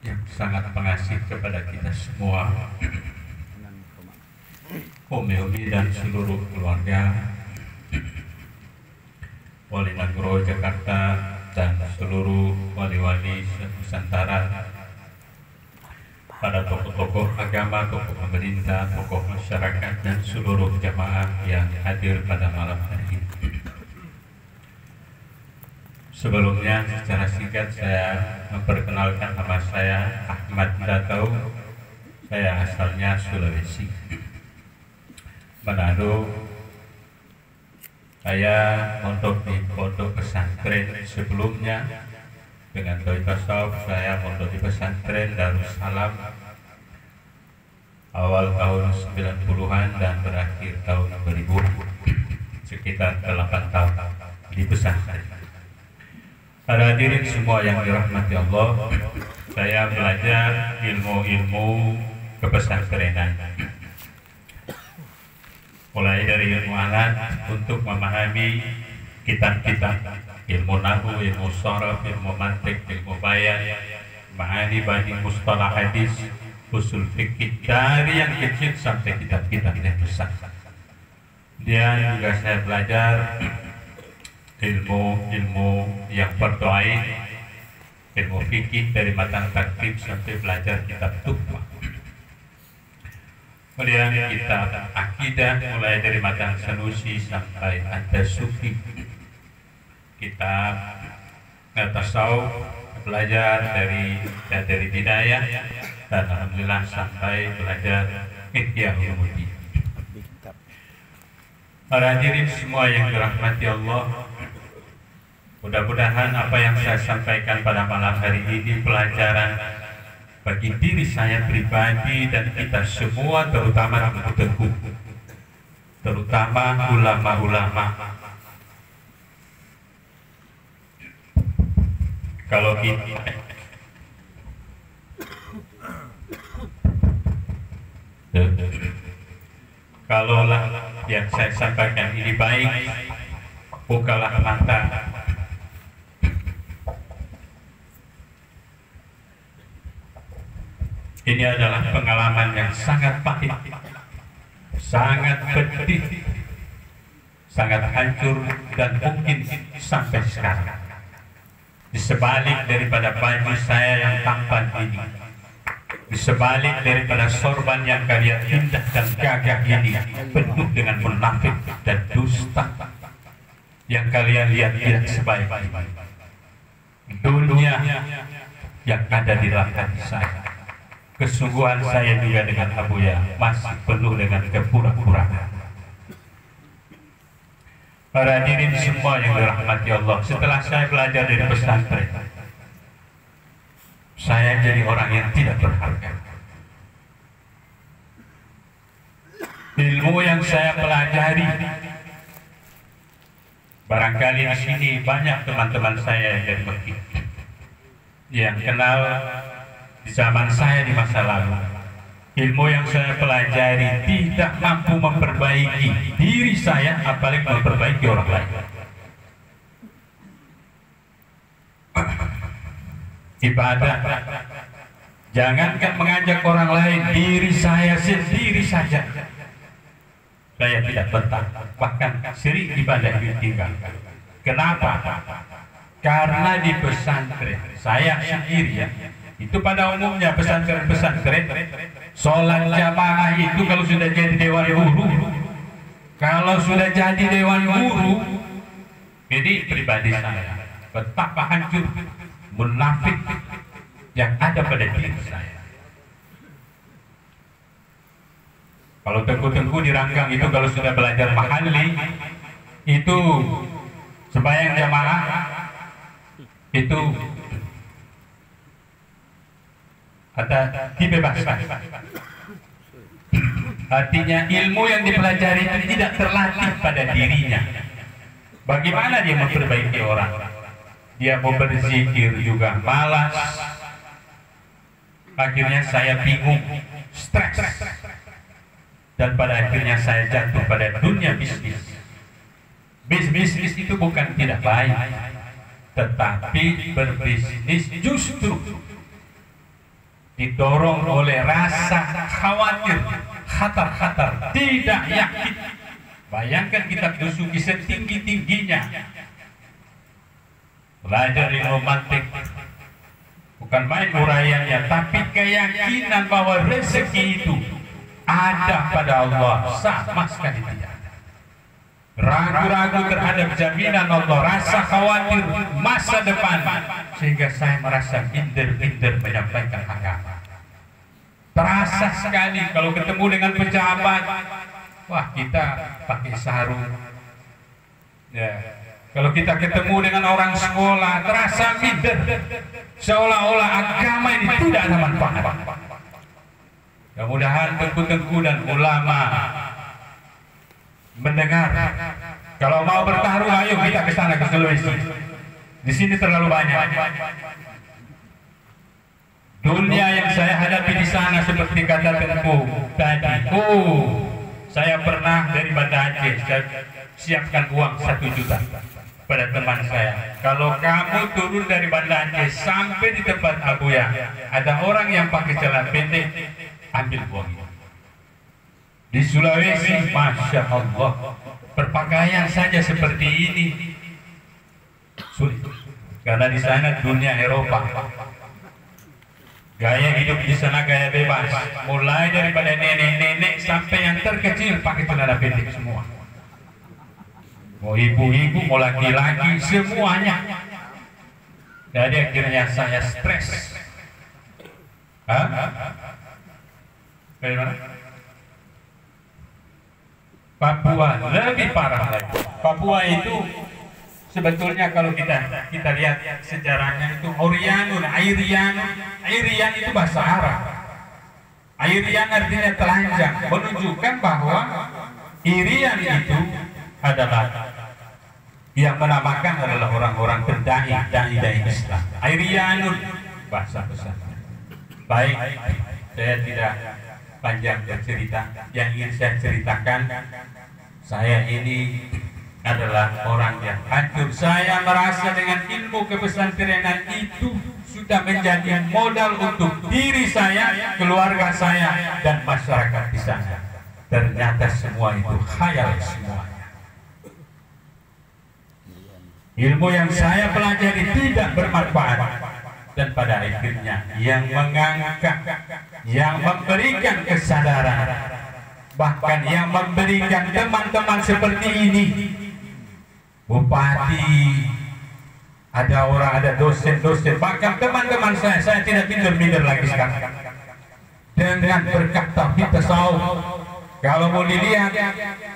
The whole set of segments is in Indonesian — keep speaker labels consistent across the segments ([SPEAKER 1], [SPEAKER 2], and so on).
[SPEAKER 1] yang sangat pengasih kepada kita semua, Umi dan seluruh keluarga, Wali Nagro Jakarta dan seluruh wali-wali Nusantara, pada tokoh-tokoh agama, tokoh pemerintah, tokoh masyarakat, dan seluruh jamaah yang hadir pada malam hari ini. Sebelumnya, secara singkat saya memperkenalkan nama saya Ahmad Datau. Saya asalnya Sulawesi, Manado. Saya mondok di pondok pesantren sebelumnya. Dengan doi tasawuf saya mondok di pesantren Darussalam awal tahun 90-an dan berakhir tahun 2000, sekitar 8 tahun di pesantren. Para hadirin semua yang dirahmati Allah, saya belajar ilmu-ilmu kepesantrenan, mulai dari ilmu alat untuk memahami kitab-kitab ilmu nahu, ilmu sharaf, ilmu mantik, ilmu bayan, ma'ani bani mustalah hadis, usul fikih, dari yang kecil sampai kitab-kitab yang besar. Dan juga saya belajar ilmu-ilmu yang berdoain, ilmu fikih dari matan tartib sampai belajar kitab tuhfah. Kemudian kitab akidah mulai dari matan Sanusi sampai Ad-Dasuki. Kitab tasawuf belajar dari bidayah dan alhamdulillah sampai belajar Ihya Ulumuddin. Para hadirin semua yang dirahmati Allah, mudah-mudahan apa yang saya sampaikan pada malam hari ini pelajaran bagi diri saya pribadi dan kita semua, terutama tengku-tengku, terutama ulama-ulama. Kalau kita kalaulah yang saya sampaikan ini baik, bukalah mata. Ini adalah pengalaman yang sangat pahit, sangat pedih, sangat hancur, dan mungkin sampai sekarang. Di sebalik daripada baju saya yang tampan ini, di sebalik daripada sorban yang kalian indah dan gagah ini, penuh dengan munafik dan dusta yang kalian lihat tidak sebaik dunia yang ada di dalam hati saya. Kesungguhan saya juga dengan Abu Ya masih penuh dengan kepura-puraan. Para hadirin semua yang dirahmati Allah, setelah saya belajar dari pesantren, saya jadi orang yang tidak berharga. Ilmu yang saya pelajari, barangkali di sini banyak teman-teman saya yang dari Mesir yang kenal di zaman saya di masa lalu. Ilmu yang saya pelajari tidak mampu memperbaiki diri saya, apalagi memperbaiki orang lain. Ibadah, jangankan mengajak orang lain, diri saya sendiri saja saya tidak betah, bahkan sering ibadah ditinggalkan. Kenapa? Karena di pesantren saya sendiri ya, itu pada umumnya pesantren sholat jamaah itu kalau sudah jadi dewan guru, kalau sudah jadi dewan guru, jadi pribadi saya betapa hancur munafik yang ada pada diri saya. Kalau tengku-tengku di Ranggang itu kalau sudah belajar mahalli itu sembahyang jamaah itu ada dibebaskan. Artinya ilmu yang dipelajari itu tidak terlatih pada dirinya. Bagaimana dia memperbaiki orang? Dia mau berzikir juga malas. Akhirnya saya bingung, stres, dan pada akhirnya saya jatuh pada dunia bisnis. Bisnis itu bukan tidak baik, tetapi berbisnis justru didorong oleh rasa khawatir, khatar-khatar, tidak yakin. Bayangkan kita dusuki setinggi-tingginya, belajar ilmu mantik, bukan main uraiannya, tapi keyakinan bahwa rezeki itu ada pada Allah, sama sekali tidak. Ragu-ragu terhadap jaminan Allah, rasa khawatir masa depan, sehingga saya merasa minder-minder menyampaikan agama. Terasa sekali kalau ketemu dengan pejabat, wah kita pakai sarung. Ya. Kalau kita ketemu dengan orang sekolah, terasa minder, seolah-olah agama ini tidak ada manfaat. Mudah-mudahan tengku-tengku dan ulama mendengar. Kalau mau bertaruh, ayo kita ke sana, ke Sulawesi. Di sini terlalu banyak. Dunia yang saya hadapi di sana seperti kata tengku tadi. Saya pernah dari Banda Aceh, saya siapkan uang 1 juta pada teman saya. Kalau kamu turun dari Banda Aceh sampai di tempat Abuya, ada orang yang pakai celana pendek, ambil uang itu. Di Sulawesi, Masya Allah, berpakaian saja seperti ini sulit, karena di sana dunia Eropa. Gaya hidup di sana gaya bebas, mulai daripada nenek-nenek sampai yang terkecil pakai celana pendek semua. Mau ibu-ibu, mau laki-laki, semuanya. Jadi akhirnya saya stres. Bagaimana? Papua lebih parah lagi. Papua itu sebetulnya kalau kita lihat sejarahnya itu Orianun, Airian itu bahasa Arab. Airian artinya telanjang, menunjukkan bahwa Irian itu adalah yang menamakan adalah orang-orang dai Islam. Airianun bahasa besar. Baik, saya tidak panjang bercerita. Yang ingin saya ceritakan, saya ini adalah orang yang hancur. Saya merasa dengan ilmu kepesantrenan itu sudah menjadi modal untuk diri saya, keluarga saya, dan masyarakat di sana. Ternyata semua itu khayal semuanya. Ilmu yang saya pelajari tidak bermanfaat, dan pada akhirnya yang mengangkat, yang memberikan kesadaran, bahkan yang memberikan teman-teman seperti ini, bupati, ada orang, ada dosen-dosen, bahkan teman-teman saya tidak minder-minder lagi sekarang. Dengan berkat tauhid tasawuf, kalau mau dilihat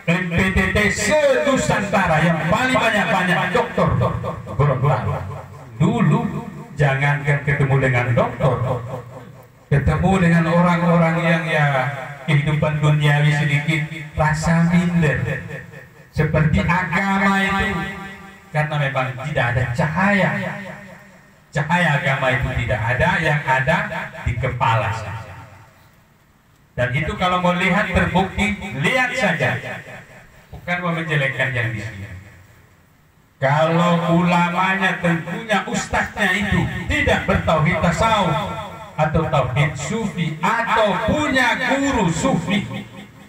[SPEAKER 1] MPTT se-Nusantara yang paling banyak dokter berobat. Dulu jangankan ketemu dengan dokter, ketemu dengan orang-orang yang ya kehidupan duniawi sedikit rasa minder. Seperti agama itu, karena memang tidak ada cahaya agama itu tidak ada, yang ada di kepala saja. Dan itu kalau mau lihat terbukti, lihat saja, bukan mau menjelekkan yang di sini. Kalau ulamanya, tentunya ustadznya itu tidak bertauhid tasawuf atau tauhid sufi atau punya guru sufi,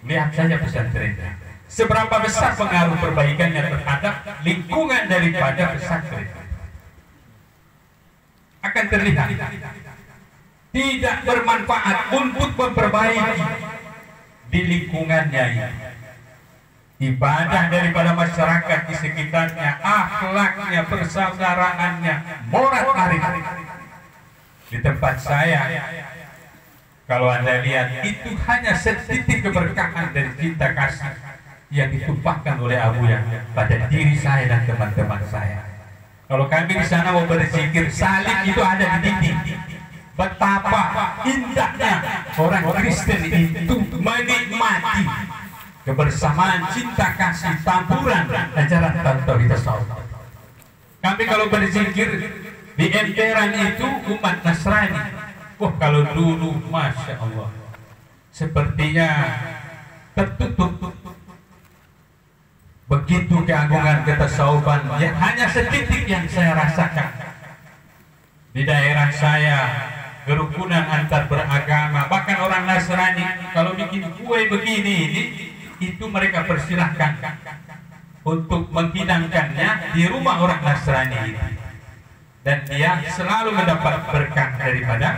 [SPEAKER 1] lihat saja pesantrennya. Seberapa besar pengaruh perbaikannya terhadap lingkungan daripada pesantren, akan terlihat tidak bermanfaat untuk memperbaiki di lingkungannya ini. Ibadah daripada masyarakat di sekitarnya, akhlaknya, persaudaraannya, moral arif. Di tempat saya, kalau Anda lihat, itu hanya setitik keberkahan dari cinta kasih yang ditumpahkan oleh Abuya pada diri saya dan teman-teman saya. Kalau kami di sana mau berzikir, salib itu ada di dinding. Betapa indahnya orang Kristen itu menikmati kebersamaan, cinta kasih, tampuran ajaran tauhid tasawuf. Kami kalau berzikir di emperan itu umat Nasrani, wah kalau dulu Masya Allah sepertinya tertutup. Begitu keagungan ketasawufan yang hanya setitik yang saya rasakan di daerah saya. kerukunan antar beragama. Bahkan orang Nasrani kalau bikin kue begini ini, itu mereka persilahkan untuk menghidangkannya di rumah orang Nasrani ini, dan dia selalu mendapat berkah daripada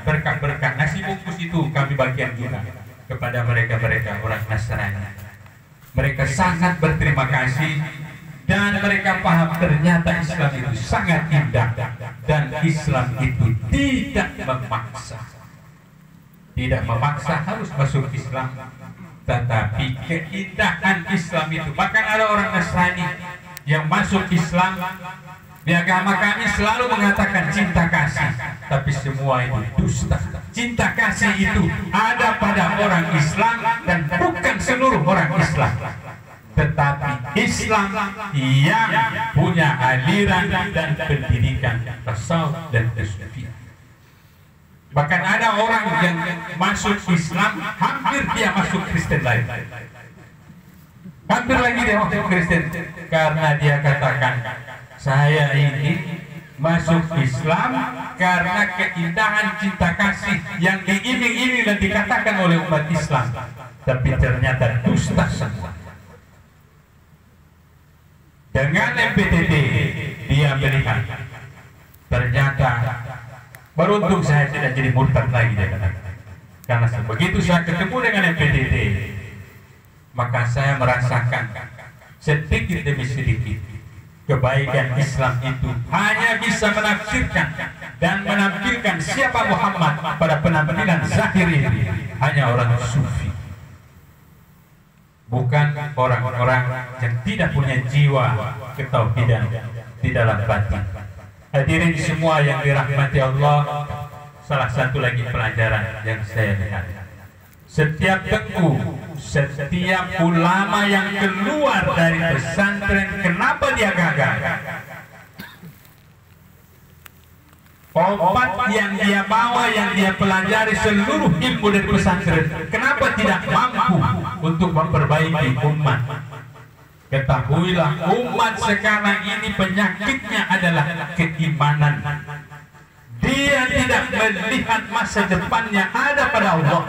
[SPEAKER 1] berkah-berkah. Nasi bungkus itu kami bagian juga kepada mereka orang Nasrani. Mereka sangat berterima kasih dan mereka paham ternyata Islam itu sangat indah dan Islam itu tidak memaksa harus masuk Islam, tetapi keindahan Islam itu. Bahkan ada orang Nasrani yang masuk Islam, di agama kami selalu mengatakan cinta kasih, tapi semua itu dusta. Cinta kasih itu ada pada orang Islam dan bukan seluruh orang Islam, tetapi Islam yang punya aliran dan pendidikan tasawuf dan tasawuf. Bahkan ada orang yang masuk Islam, hampir dia masuk Kristen lain. Hampir lagi dia masuk Kristen, karena dia katakan, saya ini masuk Islam karena keindahan cinta kasih yang diiming-iming dan dikatakan oleh umat Islam, tapi ternyata dusta semua. Dengan MPTT dia melihat, ternyata beruntung saya tidak jadi murtad lagi, dia katakan. Karena begitu saya ketemu dengan MPTT, maka saya merasakan sedikit demi sedikit kebaikan Islam itu hanya bisa menafsirkan dan menampilkan siapa Muhammad pada penampilan zahir ini hanya orang sufi, bukan orang-orang yang tidak punya jiwa ketauhidan di dalam batin. Hadirin semua yang dirahmati Allah, salah satu lagi pelajaran yang saya lihat, setiap tengku, setiap ulama yang keluar dari pesantren, kenapa dia gagal? Obat yang dia bawa, yang dia pelajari seluruh ilmu dari pesantren, kenapa tidak mampu untuk memperbaiki umat? Ketahuilah, umat sekarang ini penyakitnya adalah keimanan. Dia tidak melihat masa depannya ada pada Allah.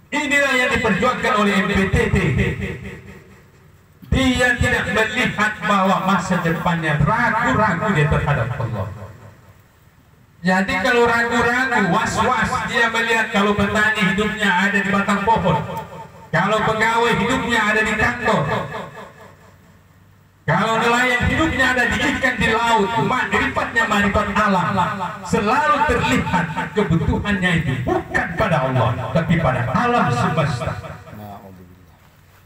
[SPEAKER 1] Inilah yang diperjuangkan oleh MPTT. Dia tidak melihat bahwa masa depannya, ragu-ragu dia terhadap Allah. Jadi kalau ragu-ragu, was-was, dia melihat kalau petani hidupnya ada di batang pohon, kalau pegawai hidupnya ada di kantor, kalau nelayan hidupnya ada di ikan di laut, marifat alam, selalu terlihat kebutuhannya itu bukan pada Allah, tapi pada alam semesta.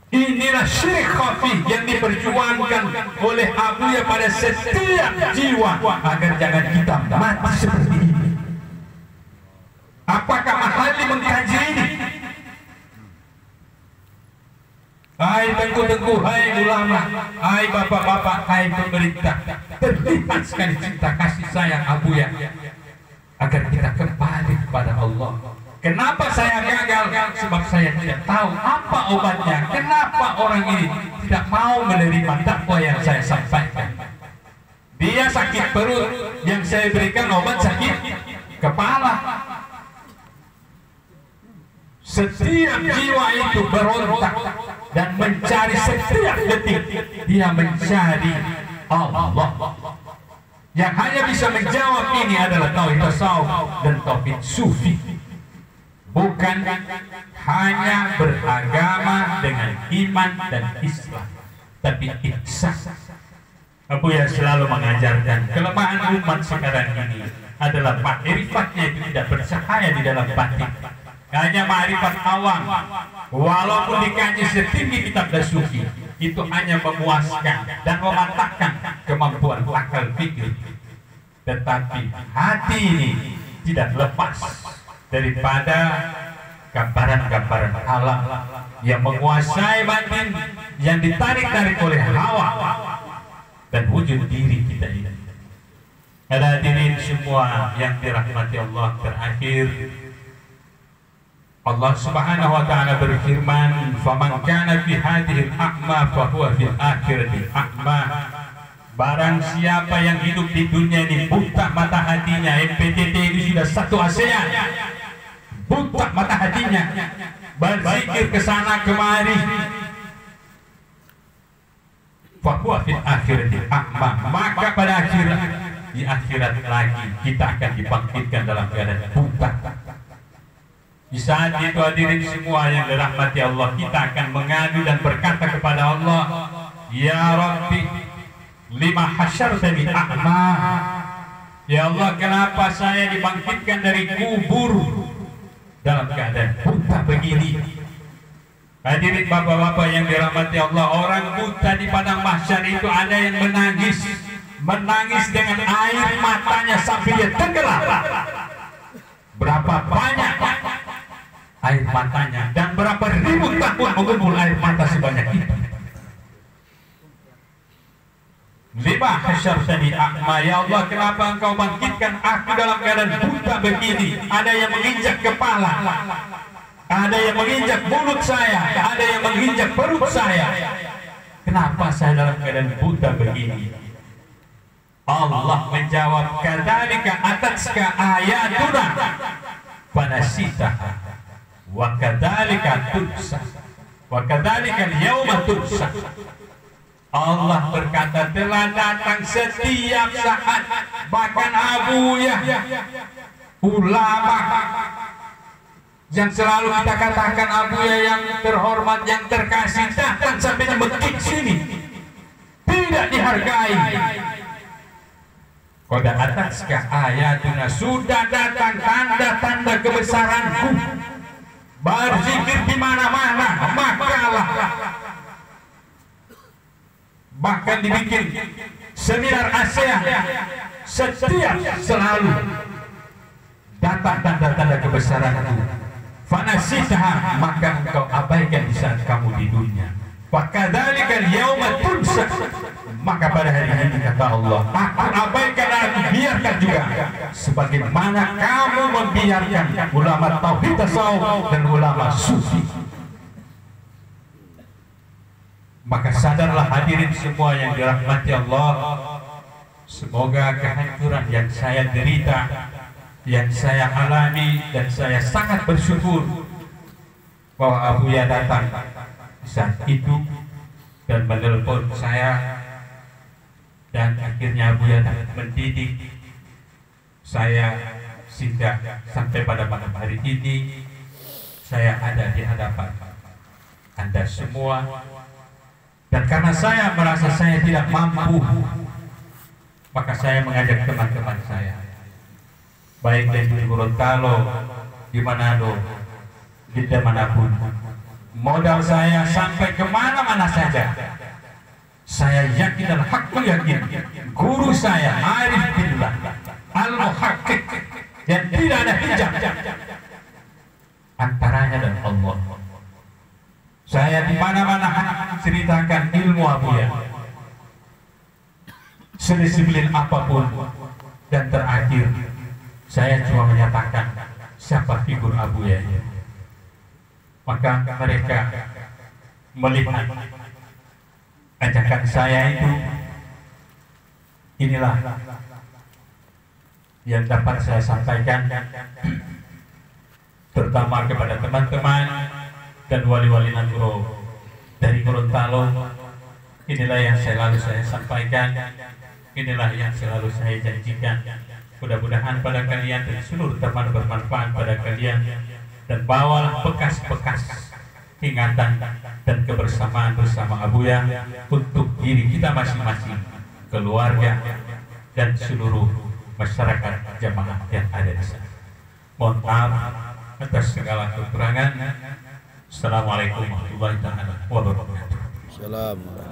[SPEAKER 1] Inilah syirik khafi yang diperjuangkan oleh Abuya pada setiap jiwa, agar jangan kita mati seperti ini. Apakah ahli mengkaji ini? Hai tengku-tengku, hai ulama, hai bapak-bapak, hai pemerintah, terlihat sekali cinta kasih sayang Abuya agar kita kembali kepada Allah. Kenapa saya gagal? Sebab saya tidak tahu apa obatnya. Kenapa orang ini tidak mau menerima dakwah yang saya sampaikan? Dia sakit perut, yang saya berikan obat sakit kepala. Setiap jiwa itu berontak dan mencari setiap detik, dia mencari Allah. Yang hanya bisa menjawab ini adalah tauhid tasawuf dan tauhid sufi. Bukan hanya beragama dengan iman dan Islam, tapi ihsan. Abuya selalu mengajarkan kelemahan umat sekarang ini adalah ma'rifatnya itu tidak bercahaya di dalam batin. Hanya ma'rifat awam, walaupun dikaji setinggi kitab dan sufi, itu hanya memuaskan dan mematahkan kemampuan akal pikir. Tetapi hati ini tidak lepas daripada gambaran-gambaran alam yang menguasai batin, yang ditarik-tarik oleh hawa dan wujud diri kita ini. Hadirin semua yang dirahmati Allah, terakhir Allah Subhanahu wa taala berfirman, "Faman kana fi hadhihi al-a'ma fa huwa fil akhirati a'ma." Barang siapa yang hidup di dunia ini buta mata hati, hatinya. MPTT ini sudah satu ASEAN, buta mata hatinya, berzikir ke sana kemari. Fahuwa fil akhirati a'ma, maka pada akhirat, di akhirat lagi kita akan dibangkitkan dalam keadaan buta. Di saat itu hadirin semua yang dirahmati Allah, kita akan mengadu dan berkata kepada Allah, ya Rabbi, lima hasyartani a'ma. Ya Allah, kenapa saya dibangkitkan dari kubur dalam keadaan buta begini? Hadirin bapak-bapak yang dirahmati Allah, orang buta di padang mahsyar itu ada yang menangis dengan air matanya sampai dia tenggelam. Berapa banyak air matanya dan berapa ribu tahun mengumpul air mata sebanyak itu. Lima hasyartani a'ma, ya Allah, kenapa engkau bangkitkan aku dalam keadaan buta begini? Ada yang menginjak kepala, ada yang menginjak mulut saya, ada yang menginjak perut saya. Kenapa saya dalam keadaan buta begini? Allah menjawab, kadzalika atatka ayatuna fanasitaha wa kadzalika tunsa wa kadzalika al-yauma tunsa. Allah berkata, telah datang setiap saat, bahkan Abuya, ulama yang selalu kita katakan Abuya yang terhormat, yang terkasih, datang sampai mekik sini, tidak dihargai. Qad atatka ayatuna, sudah datang tanda-tanda kebesaranku, berzikir di mana-mana, makalah. Bahkan dibikin seminar ASEAN, setiap selalu datang tanda-tanda kebesaranku. Fanasitaha, maka engkau abaikan di saat kamu di dunia. Wa kadzalikal yauma tunsa, maka pada hari ini kata Allah, aku abaikan dan aku biarkan juga, sebagaimana kamu membiarkan ulama tauhid tasawuf dan ulama sufi. Maka sadarlah hadirin semua yang dirahmati Allah, semoga kehancuran yang saya derita, yang saya alami, dan saya sangat bersyukur bahwa Abuya datang saat itu dan menelpon saya, dan akhirnya Abuya mendidik saya sehingga sampai pada malam hari ini saya ada di hadapan Anda semua. Dan karena saya merasa saya tidak mampu, maka saya mengajak teman-teman saya, baik di Gorontalo, di Manado, di manapun, modal saya sampai kemana-mana saja. Saya yakin dan hakul yakin, guru saya Arif Billah Al-Muhaqqiq, yang tidak ada hijab antaranya dan Allah. Saya di mana-mana ceritakan ilmu Abuya, sedisiplin apapun, dan terakhir saya cuma menyatakan siapa figur Abuya. Maka mereka melihat ajakan saya itu, inilah yang dapat saya sampaikan, terutama kepada teman-teman dan wali-wali Nagoro dari Gorontalo. Inilah yang selalu saya sampaikan, inilah yang selalu saya janjikan. Mudah-mudahan pada kalian dan seluruh teman bermanfaat pada kalian, dan bawalah bekas-bekas ingatan dan kebersamaan bersama Abuya untuk diri kita masing-masing, keluarga, dan seluruh masyarakat jamaah yang ada di sana. Mohon maaf atas segala kekurangan. Assalamualaikum warahmatullahi wabarakatuh.